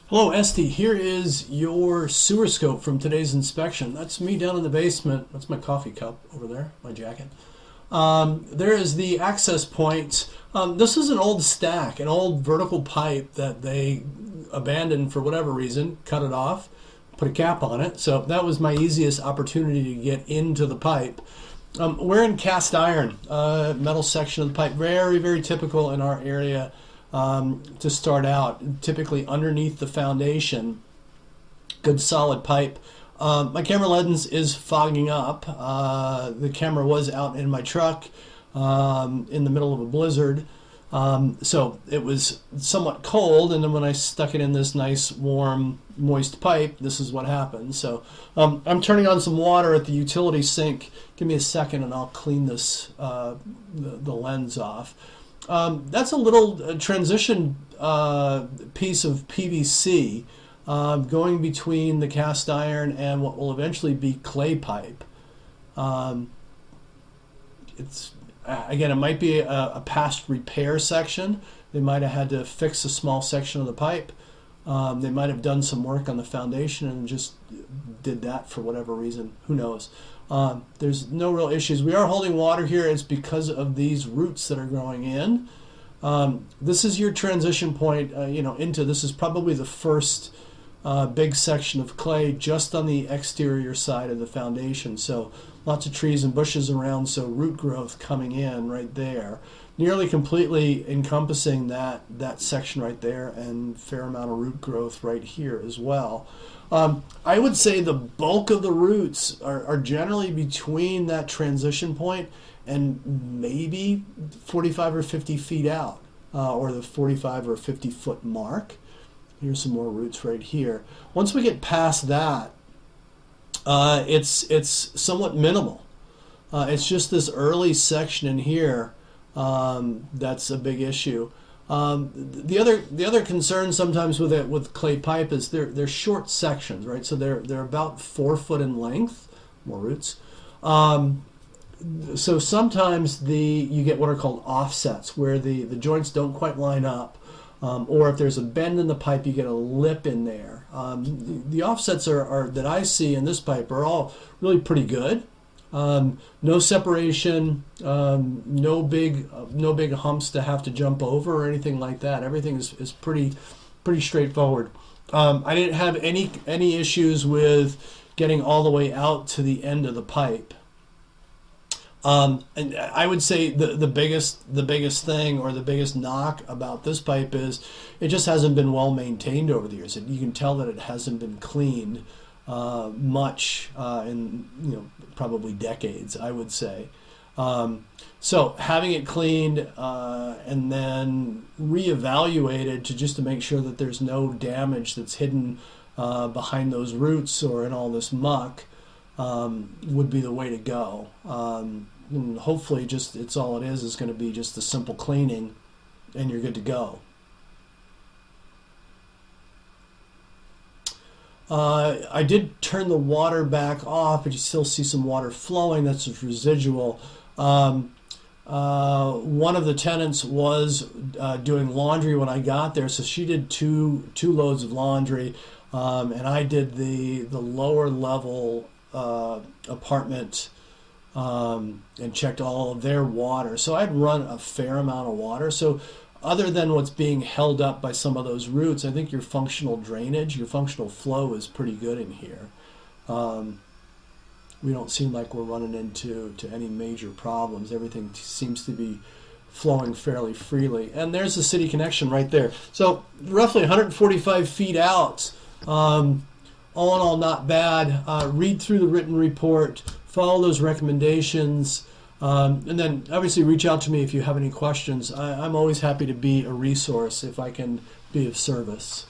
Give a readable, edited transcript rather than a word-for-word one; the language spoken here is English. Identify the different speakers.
Speaker 1: Hello, Esty. Here is your sewer scope from today's inspection. That's me down in the basement. That's my coffee cup over there, my jacket. There is the access point. This is an old stack, an old vertical pipe that they abandoned for whatever reason, cut it off, put a cap on it. So that was my easiest opportunity to get into the pipe. We're in cast iron, metal section of the pipe. Very, very typical in our area to start out. Typically underneath the foundation, good solid pipe. My camera lens is fogging up. The camera was out in my truck in the middle of a blizzard. So it was somewhat cold, and then when I stuck it in this nice, warm, moist pipe, this is what happened. So I'm turning on some water at the utility sink. Give me a second, and I'll clean this the lens off. That's a little transition piece of PVC going between the cast iron and what will eventually be clay pipe. It's Again, it might be a past repair section. They might have had to fix a small section of the pipe. They might have done some work on the foundation and just did that for whatever reason. Who knows? There's no real issues. We are holding water here. It's because of these roots that are growing in. This is your transition point, into this is probably the first big section of clay just on the exterior side of the foundation. So lots of trees and bushes around, so root growth coming in right there, nearly completely encompassing that section right there, and fair amount of root growth right here as well. I would say the bulk of the roots are generally between that transition point and maybe 45 or 50 feet out, or the 45 or 50 foot mark. Here's some more roots right here. Once we get past that, it's somewhat minimal. It's just this early section in here that's a big issue. The other concern sometimes with clay pipe is they're short sections, right? So they're about 4 foot in length. More roots. So sometimes you get what are called offsets, where the joints don't quite line up. Or if there's a bend in the pipe, you get a lip in there. The offsets are that I see in this pipe are all really pretty good. No separation, no big humps to have to jump over or anything like that. Everything is pretty straightforward. I didn't have any issues with getting all the way out to the end of the pipe. And I would say the biggest thing, or the biggest knock about this pipe, is it just hasn't been well maintained over the years. You can tell that it hasn't been cleaned much in probably decades, I would say. So having it cleaned and then reevaluated to make sure that there's no damage that's hidden behind those roots or in all this muck would be the way to go. And hopefully it's all it is going to be just a simple cleaning, and you're good to go. I did turn the water back off, but you still see some water flowing. That's just residual. One of the tenants was doing laundry when I got there, so she did two loads of laundry, and I did the lower level apartment and checked all of their water. So I'd run a fair amount of water. So other than what's being held up by some of those roots, I think your functional drainage, your functional flow is pretty good in here. We don't seem like we're running into any major problems. Everything seems to be flowing fairly freely. And there's the city connection right there. So roughly 145 feet out. All in all, not bad. Read through the written report, follow those recommendations, and then obviously reach out to me if you have any questions. I'm always happy to be a resource if I can be of service.